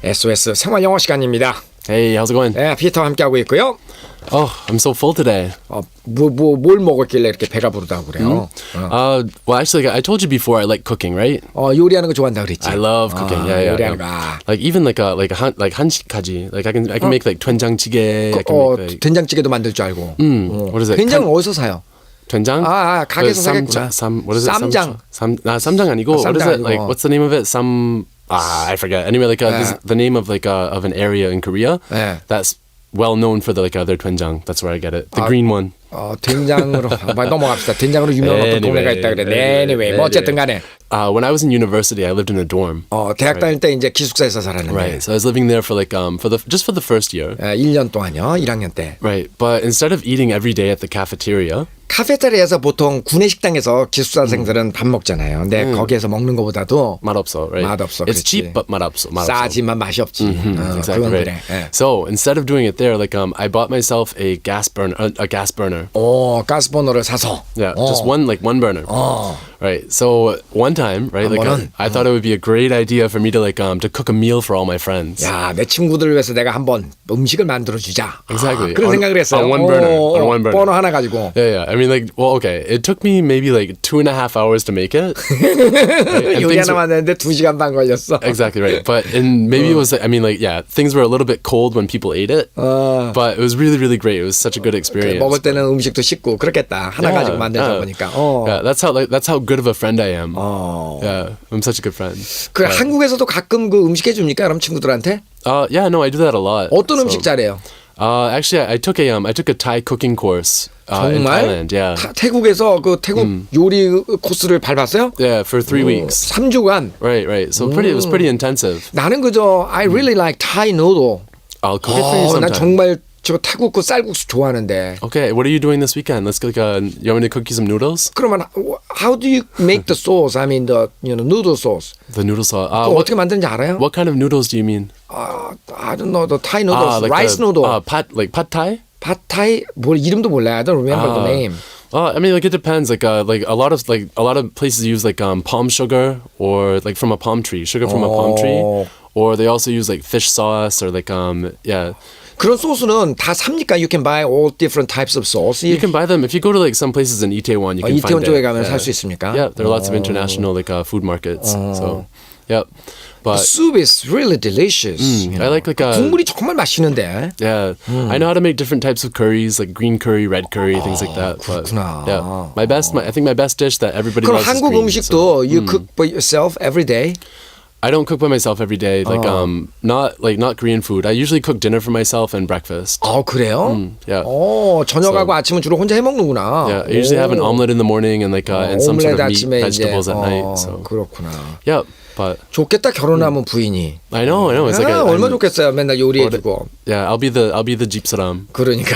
SOS 생활영어 시간입니다. Hey, how's it going? 네, 피터와 함께하고 있고요. Oh, I'm so full today. 뭘 먹었길래 이렇게 배가 부르다고 그래요? Well, actually, I told you before I like cooking, right? 요리하는 거 좋아한다 그랬지? I love cooking. Yeah. 요리하는 거. Like even like 한식까지. Like I can make like 된장찌개. I can make like 된장찌개도 만들 줄 알고. what is it? 된장은 어디서 사요? 된장? 가게에서 사겠구나. What is it? 쌈장. 쌈장아니고. What is it? Like what's the name of it? I forget. Anyway, like this is the name of like of an area in Korea that's well known for the like their 된장. That's where I get it. The green one. 된장으로 넘어갑시다. 된장으로 유명한 어떤 동네가 있다 그래. Anyway, 뭐 어쨌든 간에. When I was in university, I lived in a dorm. 대학 다닐 때 이제 기숙사에서 살았는데. Right. So I was living there for like just for the first year. 1년 동안요. 1학년 때. Right. But instead of eating every day at the cafeteria. 카페테리아에서 보통 구내 식당에서 기숙사생들은 밥 먹잖아요. 근데 거기에서 먹는 것보다도 맛없어, right? 맛없어. It's 그렇지. cheap but 맛없어. 싸지만 맛이 없지. Exactly 그건 right. 그래. So instead of doing it there, like I bought myself a gas burner. 가스버너를 사서. Yeah, just one burner. Right. So one time, right, like I thought it would be a great idea for me to like to cook a meal for all my friends. 야, 내 친구들을 위해서 내가 한번 음식을 만들어 주자. Exactly. 그런 생각을 했어요. On one burner. 버너 하나 가지고. Yeah. I mean, like, well, okay. It took me maybe like 2.5 hours to make it. Right? 요리 하나 만드는데 2시간 반 걸렸어. Exactly right. But maybe it was, I mean, like, yeah, things were a little bit cold when people ate it. But it was really, really great. It was such a good experience. 먹을 때는 음식도 식고 그렇겠다. 하나 가지고 만들다 보니까. Yeah, that's how good of a friend I am. Yeah, I'm such a good friend. 한국에서도 가끔 그 음식 해줍니까? 그럼 친구들한테? Yeah, no, I do that a lot. 어떤 음식 잘해요? Actually, I took a Thai cooking course in Thailand. Yeah. 태국에서 그 태국 요리 코스를 밟았어요? Yeah, for 3 weeks. 3주간. Right. So it was pretty intensive. 나는 그저 I really like Thai noodle. I'll cook it for you sometime. 난 정말 저 태국 그 쌀국수 좋아하는데. Okay, what are you doing this weekend? Let's cook. You want me to cook you some noodles? 그러면 how do you make the sauce? I mean the noodle sauce. The noodle sauce. 어떻게 만드는지 알아요? What kind of noodles do you mean? I don't know the Thai noodles, like rice noodle. Pad Thai? Pad Thai? 뭘 이름도 몰라요. I don't remember the name. I mean, like it depends. Like a lot of places use like palm sugar or like from a palm tree, sugar from a palm tree, or they also use like fish sauce or like yeah. 그런 소스는 다 삽니까? You can buy all different types of sauce. You can buy them if you go to like some places in Itaewon. You can 이태원 find 쪽에 it. 가면 살 수 있습니까? Yeah, there are lots of international like food markets. So, yeah. But the soup is really delicious. I like 국물이 정말 맛있는데. Yeah, I know how to make different types of curries, like green curry, red curry, things like that. 그렇구나. But, yeah, I think my best dish that everybody 그럼 loves is 한국 green. 음식도 you cook by yourself every day? I don't cook by myself every day. Like not Korean food. I usually cook dinner for myself and breakfast. 그래요? Yeah. 저녁하고 아침은 주로 혼자 해 먹는구나. Yeah, I usually have an omelette in the morning and like and some sort of meat, vegetables at night. So 그렇구나. yeah, but 좋겠다 결혼하면 부인이. I know. It's like 얼마 좋겠어요. 맨날 요리해주고. Yeah, I'll be the 집사람. 그러니까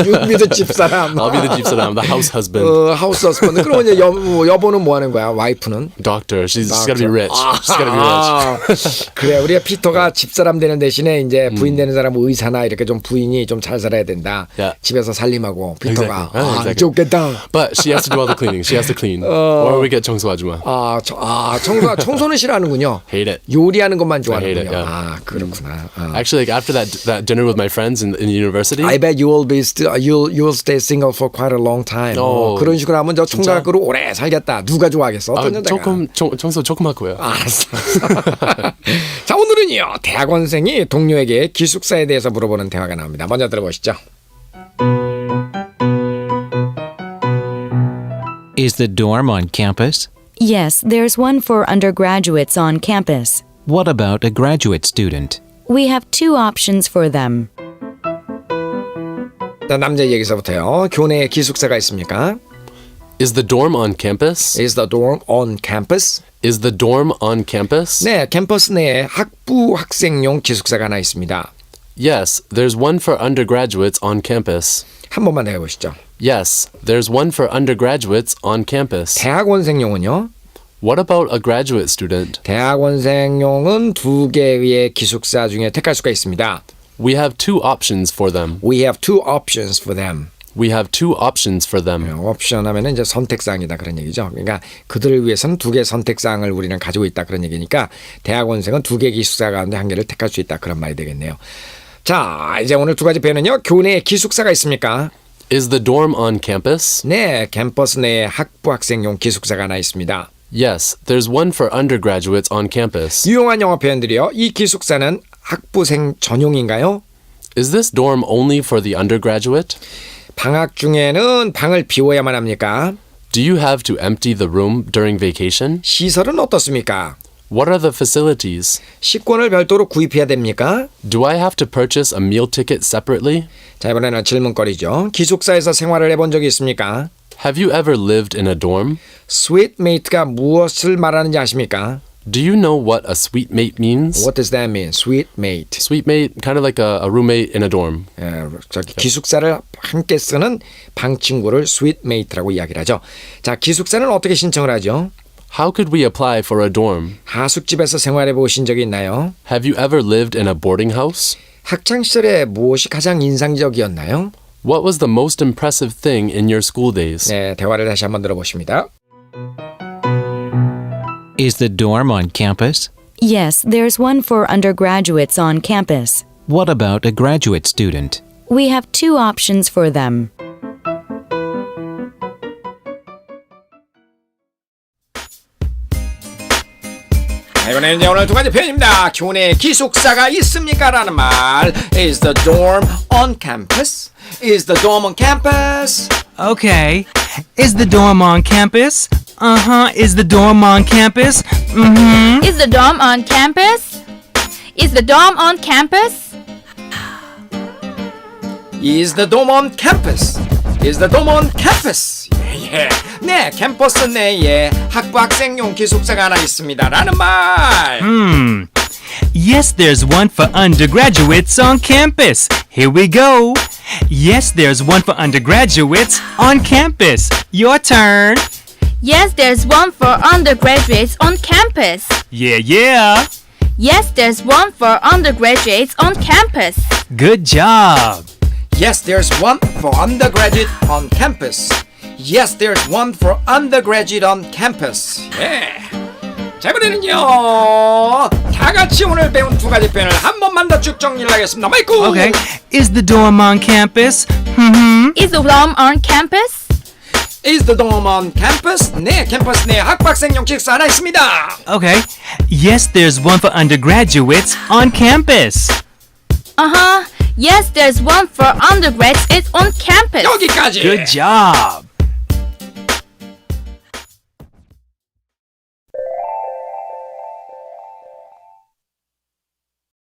you be the 집사람. I'll be the 집사람, the house husband. house husband. 그러면 이제 여보는 뭐 하는 거야? 와이프는? Doctor. She's got to be rich. She's got to be rich. 그래, 우리가 피터가 집사람 되는 대신에 이제 부인 되는 사람은 의사나 이렇게 좀 부인이 좀 잘 살아야 된다. Yeah. 집에서 살림하고 피터가 Exactly. 좋겠다. But she has to do all the cleaning. She has to clean. Or we get 청소 아줌마. 청소는 싫어하는군요. Hate it. 요리하는 것만 I hate 좋아하는군요. it, yeah. 그렇구나. Actually, like after that dinner with my friends in university. I bet you will be still you'll stay single for quite a long time. 그런 식으로 하면 저 총각으로 오래 살겠다. 누가 좋아하겠어? 어떤 여자가? 청소 조금 하고요. 알았어. 자, 오늘은요 대학원생이 동료에게 기숙사에 대해서 물어보는 대화가 나옵니다. 먼저 들어보시죠. Is the dorm on campus? Yes, there's one for undergraduates on campus. What about a graduate student? We have 2 options for them. 남자 얘기서부터요. 교내에 기숙사가 있습니까? Is the dorm on campus? Is the dorm on campus? Is the dorm on campus? 네, 캠퍼스 내에 학부학생용 기숙사가 하나 있습니다. Yes, there's one for undergraduates on campus. 한 번만 해보시죠. Yes, there's one for undergraduates on campus. 대학원생용은요? What about a graduate student? 대학원생용은 2개의 기숙사 중에 택할 수가 있습니다. We have 2 options for them. We have 2 options for them. We have two options for them. 옵션 하면은 이제 선택사항이다 그런 얘기죠. 그러니까 그들을 위해서는 두 개의 선택사항을 우리는 가지고 있다 그런 얘기니까 대학원생은 두 개의 기숙사 가운데 한 개를 택할 수 있다 그런 말이 되겠네요. 자, 이제 오늘 두 가지 표현은요. 교내에 기숙사가 있습니까? Is the dorm on campus? 네, 캠퍼스 내에 학부학생용 기숙사가 하나 있습니다. Yes, there's one for undergraduates on campus. 유용한 영어 표현들이요. 이 기숙사는 학부생 전용인가요? Is this dorm only for the undergraduate? 방학 중에는 방을 비워야만 합니까? Do you have to empty the room during vacation? 시설은 어떻습니까? What are the facilities? 식권을 별도로 구입해야 됩니까? Do I have to purchase a meal ticket separately? 자, 이번에는 질문거리죠. 기숙사에서 생활을 해본 적이 있습니까? Have you ever lived in a dorm? 스윗메이트가 무엇을 말하는지 아십니까? Do you know what a suite mate means? What does that mean? 스윗메이트. Suite mate, kind of like a roommate in a dorm. 저기 기숙사를 함께 쓰는 방 친구를 스윗메이트라고 이야기를 하죠. 자, 기숙사는 어떻게 신청을 하죠? How could we apply for a dorm? 하숙집에서 생활해 보신 적이 있나요? Have you ever lived in a boarding house? 학창 시절에 무엇이 가장 인상적이었나요? What was the most impressive thing in your school days? 네, 대화를 다시 한번 들어보십니다. Is the dorm on campus? Yes, there's one for undergraduates on campus. What about a graduate student? We have two options for them. 이번에는 이제 오늘 두 가지 표현입니다. 교내에 기숙사가 있습니까? 라는 말. Is the dorm on campus? Is the dorm on campus? Okay. Is the dorm on campus? Uh-huh. Is the dorm on campus? Mm-hmm. Is the dorm on campus? Is the dorm on campus? Is the dorm on campus? Is the dorm on campus? 예. 네, 캠퍼스 내에 학부학생용 기숙사가 하나 있습니다. 라는 말. Yes, there's one for undergraduates on campus. Here we go. Yes, there's one for undergraduates on campus. Your turn. Yes, there's one for undergraduates on campus. Yeah, yeah. Yes, there's one for undergraduates on campus. Good job. Yes, there's one for undergraduate on campus. Yes, there's one for undergraduate on campus. 예. 자, 이번에는요. 다 같이 오늘 배운 두 가지 표현을 한 번만 더 쭉 정리를 하겠습니다. 마이크. Okay. Is the dorm on campus? Mm-hmm. Is the dorm on campus? Is the dorm on campus? 네, 캠퍼스 내에 학부학생용 기숙사 하나 있습니다. Okay. Yes, there's one for undergraduates on campus. Uh-huh. Yes, there's one for undergraduates on campus. 여기까지. Good job.